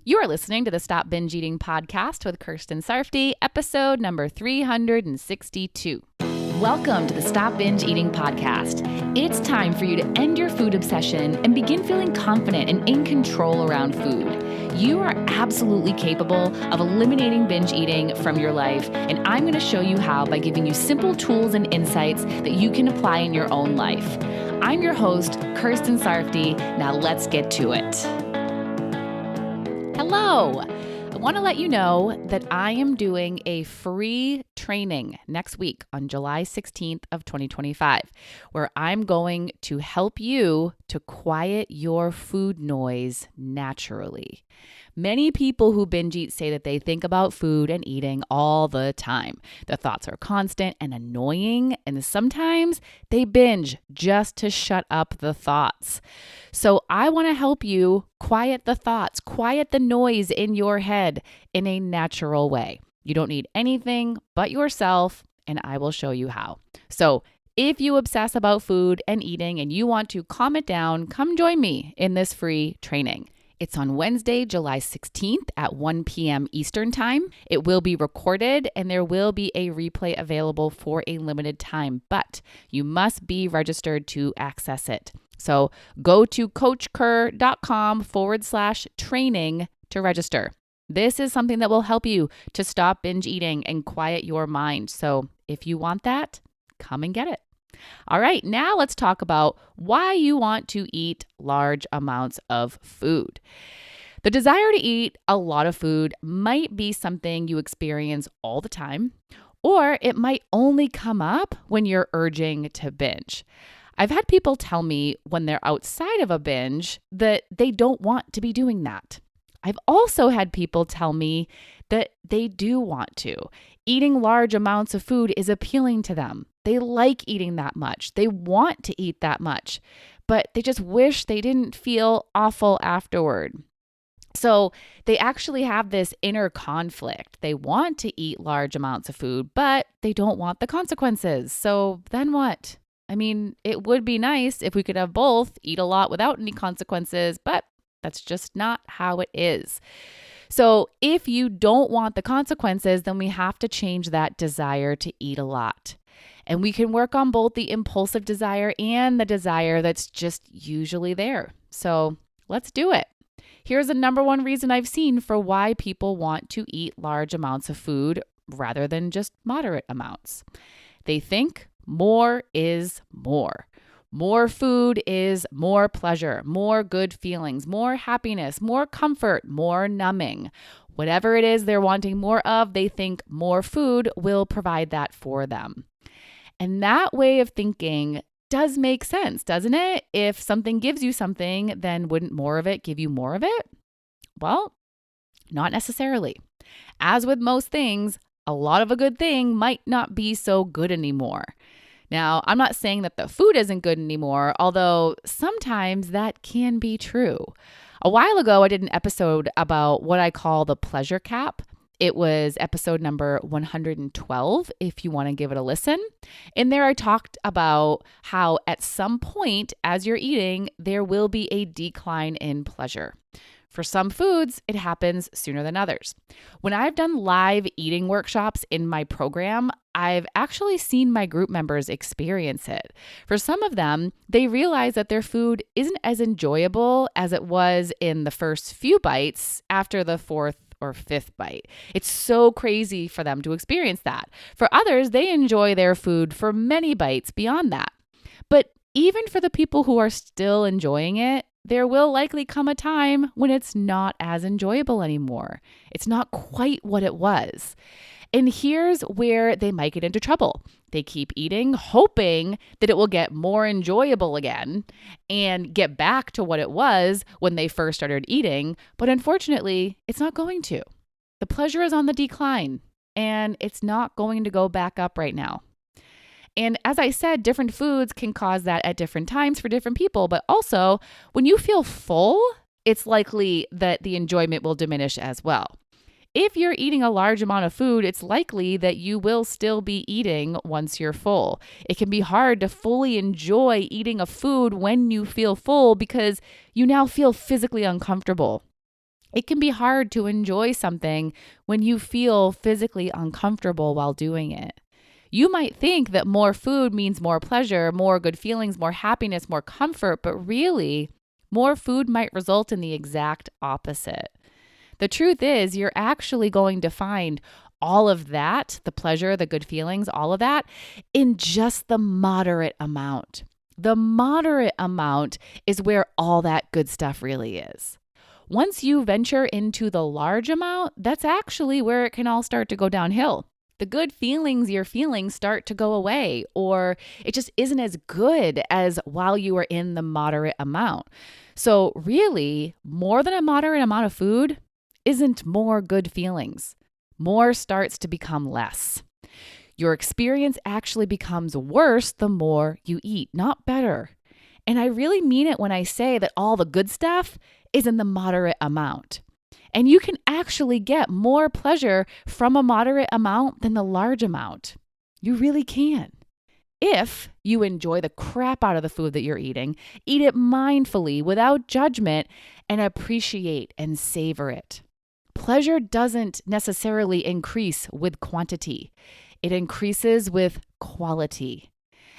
You are listening to the Stop Binge Eating podcast with Kirsten Sarfty, episode number 362. Welcome to the Stop Binge Eating podcast. It's time for you to end your food obsession and begin feeling confident and in control around food. You are absolutely capable of eliminating binge eating from your life, and I'm going to show you how by giving you simple tools and insights that you can apply in your own life. I'm your host, Kirsten Sarfty. Now let's get to it. Hello. I want to let you know that I am doing a free training next week on July 16th of 2025, where I'm going to help you to quiet your food noise naturally. Many people who binge eat say that they think about food and eating all the time. The thoughts are constant and annoying, and sometimes they binge just to shut up the thoughts. So I want to help you quiet the thoughts, quiet the noise in your head in a natural way. You don't need anything but yourself, and I will show you how. So if you obsess about food and eating and you want to calm it down, come join me in this free training. It's on Wednesday, July 16th at 1 p.m. Eastern Time. It will be recorded and there will be a replay available for a limited time, but you must be registered to access it. So go to coachker.com/training to register. This is something that will help you to stop binge eating and quiet your mind. So if you want that, come and get it. All right, now let's talk about why you want to eat large amounts of food. The desire to eat a lot of food might be something you experience all the time, or it might only come up when you're urging to binge. I've had people tell me when they're outside of a binge that they don't want to be doing that. I've also had people tell me that they do want to. Eating large amounts of food is appealing to them. They like eating that much. They want to eat that much, but they just wish they didn't feel awful afterward. So they actually have this inner conflict. They want to eat large amounts of food, but they don't want the consequences. So then what? I mean, it would be nice if we could have both, eat a lot without any consequences, but that's just not how it is. So if you don't want the consequences, then we have to change that desire to eat a lot. And we can work on both the impulsive desire and the desire that's just usually there. So let's do it. Here's the number one reason I've seen for why people want to eat large amounts of food rather than just moderate amounts. They think more is more. More food is more pleasure, more good feelings, more happiness, more comfort, more numbing. Whatever it is they're wanting more of, they think more food will provide that for them. And that way of thinking does make sense, doesn't it? If something gives you something, then wouldn't more of it give you more of it? Well, not necessarily. As with most things, a lot of a good thing might not be so good anymore. Now, I'm not saying that the food isn't good anymore, although sometimes that can be true. A while ago, I did an episode about what I call the pleasure cap. It was episode number 112, if you want to give it a listen. In there, I talked about how at some point as you're eating, there will be a decline in pleasure. For some foods, it happens sooner than others. When I've done live eating workshops in my program, I've actually seen my group members experience it. For some of them, they realize that their food isn't as enjoyable as it was in the first few bites after the fourth or fifth bite. It's so crazy for them to experience that. For others, they enjoy their food for many bites beyond that. But even for the people who are still enjoying it, there will likely come a time when it's not as enjoyable anymore. It's not quite what it was. And here's where they might get into trouble. They keep eating, hoping that it will get more enjoyable again and get back to what it was when they first started eating. But unfortunately, it's not going to. The pleasure is on the decline, and it's not going to go back up right now. And as I said, different foods can cause that at different times for different people. But also, when you feel full, it's likely that the enjoyment will diminish as well. If you're eating a large amount of food, it's likely that you will still be eating once you're full. It can be hard to fully enjoy eating a food when you feel full because you now feel physically uncomfortable. It can be hard to enjoy something when you feel physically uncomfortable while doing it. You might think that more food means more pleasure, more good feelings, more happiness, more comfort, but really, more food might result in the exact opposite. The truth is, you're actually going to find all of that, the pleasure, the good feelings, all of that, in just the moderate amount. The moderate amount is where all that good stuff really is. Once you venture into the large amount, that's actually where it can all start to go downhill. The good feelings you're feeling start to go away, or it just isn't as good as while you were in the moderate amount. So, really, more than a moderate amount of food isn't more good feelings. More starts to become less. Your experience actually becomes worse the more you eat, not better. And I really mean it when I say that all the good stuff is in the moderate amount. And you can actually get more pleasure from a moderate amount than the large amount. You really can. If you enjoy the crap out of the food that you're eating, eat it mindfully, without judgment, and appreciate and savor it. Pleasure doesn't necessarily increase with quantity. It increases with quality.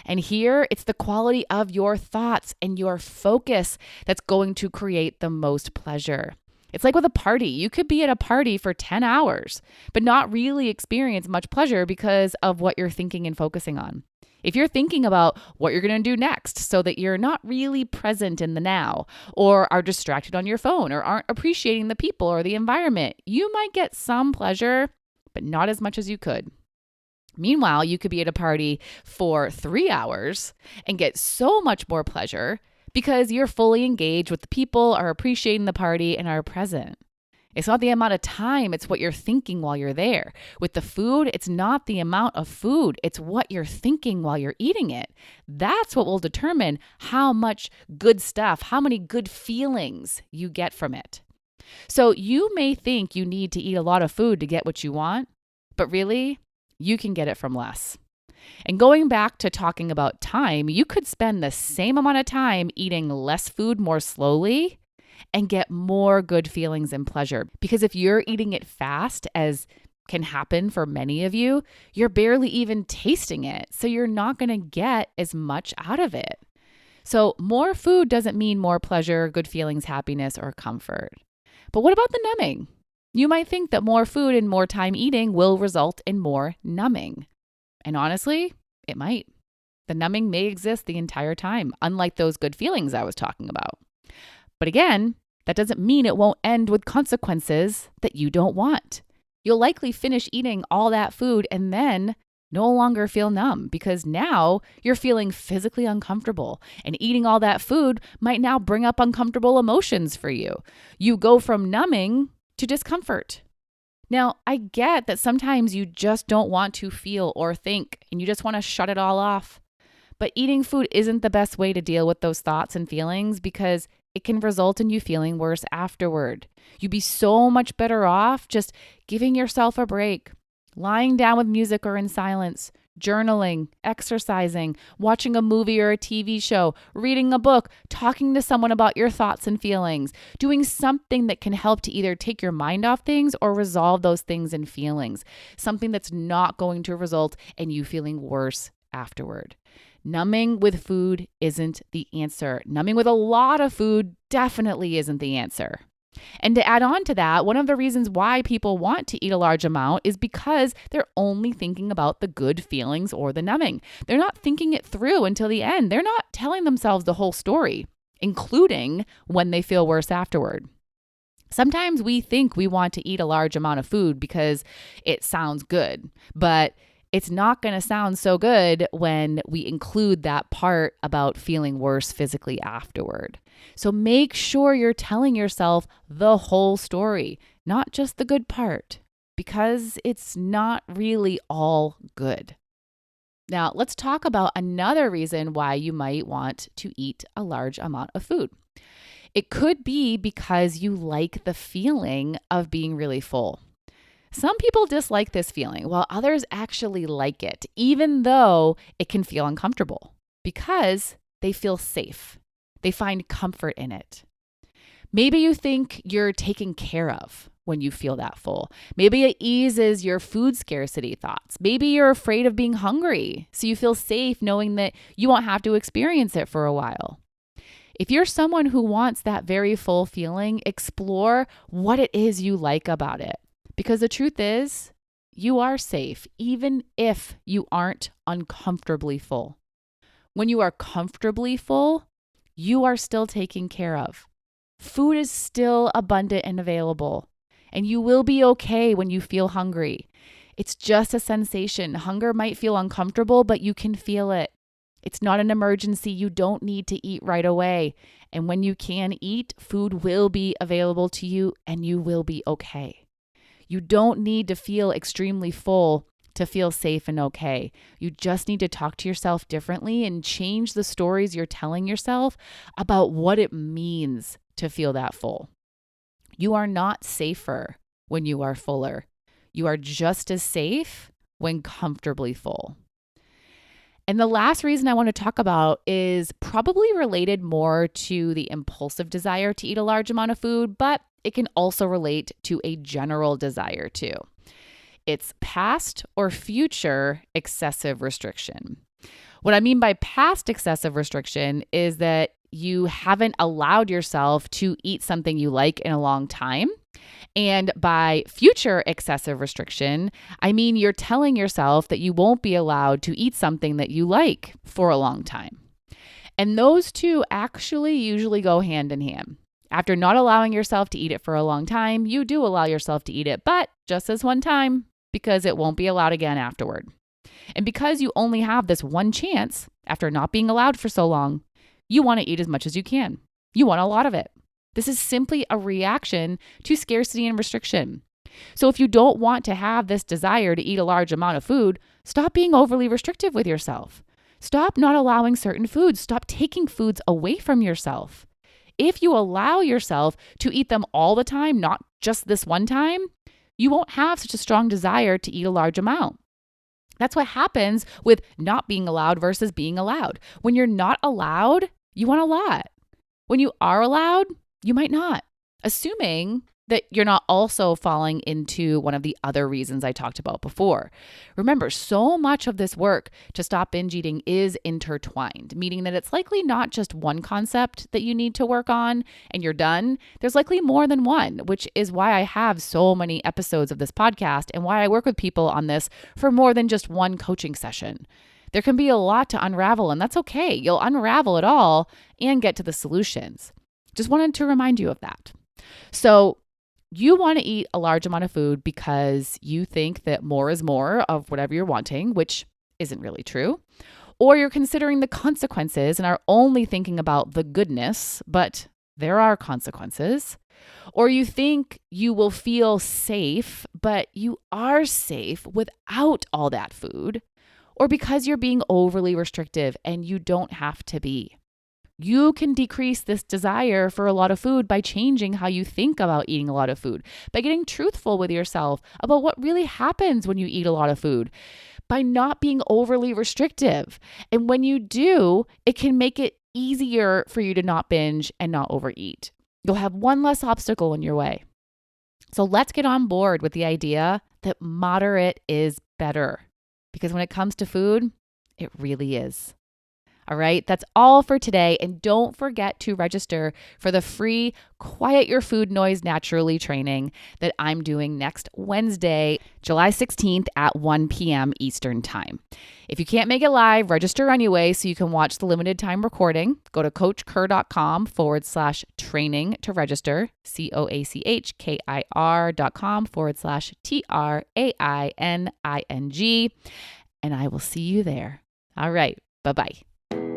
And here, it's the quality of your thoughts and your focus that's going to create the most pleasure. It's like with a party. You could be at a party for 10 hours, but not really experience much pleasure because of what you're thinking and focusing on. If you're thinking about what you're going to do next so that you're not really present in the now, or are distracted on your phone, or aren't appreciating the people or the environment, you might get some pleasure, but not as much as you could. Meanwhile, you could be at a party for 3 hours and get so much more pleasure because you're fully engaged with the people, are appreciating the party, and are present. It's not the amount of time, it's what you're thinking while you're there. With the food, it's not the amount of food, it's what you're thinking while you're eating it. That's what will determine how much good stuff, how many good feelings you get from it. So you may think you need to eat a lot of food to get what you want, but really, you can get it from less. And going back to talking about time, you could spend the same amount of time eating less food more slowly and get more good feelings and pleasure. Because if you're eating it fast, as can happen for many of you, you're barely even tasting it. So you're not going to get as much out of it. So more food doesn't mean more pleasure, good feelings, happiness, or comfort. But what about the numbing? You might think that more food and more time eating will result in more numbing. And honestly, it might. The numbing may exist the entire time, unlike those good feelings I was talking about. But again, that doesn't mean it won't end with consequences that you don't want. You'll likely finish eating all that food and then no longer feel numb because now you're feeling physically uncomfortable, and eating all that food might now bring up uncomfortable emotions for you. You go from numbing to discomfort. Now, I get that sometimes you just don't want to feel or think and you just want to shut it all off. But eating food isn't the best way to deal with those thoughts and feelings because it can result in you feeling worse afterward. You'd be so much better off just giving yourself a break, lying down with music or in silence, journaling, exercising, watching a movie or a TV show, reading a book, talking to someone about your thoughts and feelings, doing something that can help to either take your mind off things or resolve those things and feelings, something that's not going to result in you feeling worse afterward. Numbing with food isn't the answer. Numbing with a lot of food definitely isn't the answer. And to add on to that, one of the reasons why people want to eat a large amount is because they're only thinking about the good feelings or the numbing. They're not thinking it through until the end. They're not telling themselves the whole story, including when they feel worse afterward. Sometimes we think we want to eat a large amount of food because it sounds good, but it's not going to sound so good when we include that part about feeling worse physically afterward. So make sure you're telling yourself the whole story, not just the good part, because it's not really all good. Now, let's talk about another reason why you might want to eat a large amount of food. It could be because you like the feeling of being really full. Some people dislike this feeling, while others actually like it, even though it can feel uncomfortable, because they feel safe. They find comfort in it. Maybe you think you're taken care of when you feel that full. Maybe it eases your food scarcity thoughts. Maybe you're afraid of being hungry, so you feel safe knowing that you won't have to experience it for a while. If you're someone who wants that very full feeling, explore what it is you like about it. Because the truth is, you are safe, even if you aren't uncomfortably full. When you are comfortably full, you are still taken care of. Food is still abundant and available, and you will be okay when you feel hungry. It's just a sensation. Hunger might feel uncomfortable, but you can feel it. It's not an emergency. You don't need to eat right away. And when you can eat, food will be available to you and you will be okay. You don't need to feel extremely full to feel safe and okay. You just need to talk to yourself differently and change the stories you're telling yourself about what it means to feel that full. You are not safer when you are fuller. You are just as safe when comfortably full. And the last reason I want to talk about is probably related more to the impulsive desire to eat a large amount of food, but it can also relate to a general desire too. It's past or future excessive restriction. What I mean by past excessive restriction is that you haven't allowed yourself to eat something you like in a long time. And by future excessive restriction, I mean you're telling yourself that you won't be allowed to eat something that you like for a long time. And those two actually usually go hand in hand. After not allowing yourself to eat it for a long time, you do allow yourself to eat it, but just this one time, because it won't be allowed again afterward. And because you only have this one chance after not being allowed for so long, you want to eat as much as you can. You want a lot of it. This is simply a reaction to scarcity and restriction. So if you don't want to have this desire to eat a large amount of food, stop being overly restrictive with yourself. Stop not allowing certain foods. Stop taking foods away from yourself. If you allow yourself to eat them all the time, not just this one time, you won't have such a strong desire to eat a large amount. That's what happens with not being allowed versus being allowed. When you're not allowed, you want a lot. When you are allowed, you might not, assuming that you're not also falling into one of the other reasons I talked about before. Remember, so much of this work to stop binge eating is intertwined, meaning that it's likely not just one concept that you need to work on and you're done. There's likely more than one, which is why I have so many episodes of this podcast and why I work with people on this for more than just one coaching session. There can be a lot to unravel, and that's okay. You'll unravel it all and get to the solutions. Just wanted to remind you of that. So you want to eat a large amount of food because you think that more is more of whatever you're wanting, which isn't really true. Or you're considering the consequences and are only thinking about the goodness, but there are consequences. Or you think you will feel safe, but you are safe without all that food. Or because you're being overly restrictive and you don't have to be. You can decrease this desire for a lot of food by changing how you think about eating a lot of food, by getting truthful with yourself about what really happens when you eat a lot of food, by not being overly restrictive. And when you do, it can make it easier for you to not binge and not overeat. You'll have one less obstacle in your way. So let's get on board with the idea that moderate is better. Because when it comes to food, it really is. All right, that's all for today. And don't forget to register for the free Quiet Your Food Noise Naturally training that I'm doing next Wednesday, July 16th at 1 p.m. Eastern Time. If you can't make it live, register anyway so you can watch the limited time recording. Go to coachker.com/training to register, coachkr.com/training. And I will see you there. All right, bye-bye.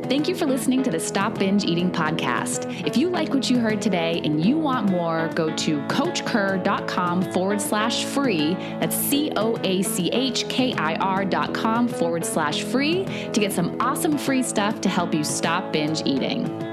Thank you for listening to the Stop Binge Eating podcast. If you like what you heard today and you want more, go to coachker.com/free. That's coachkir.com/free to get some awesome free stuff to help you stop binge eating.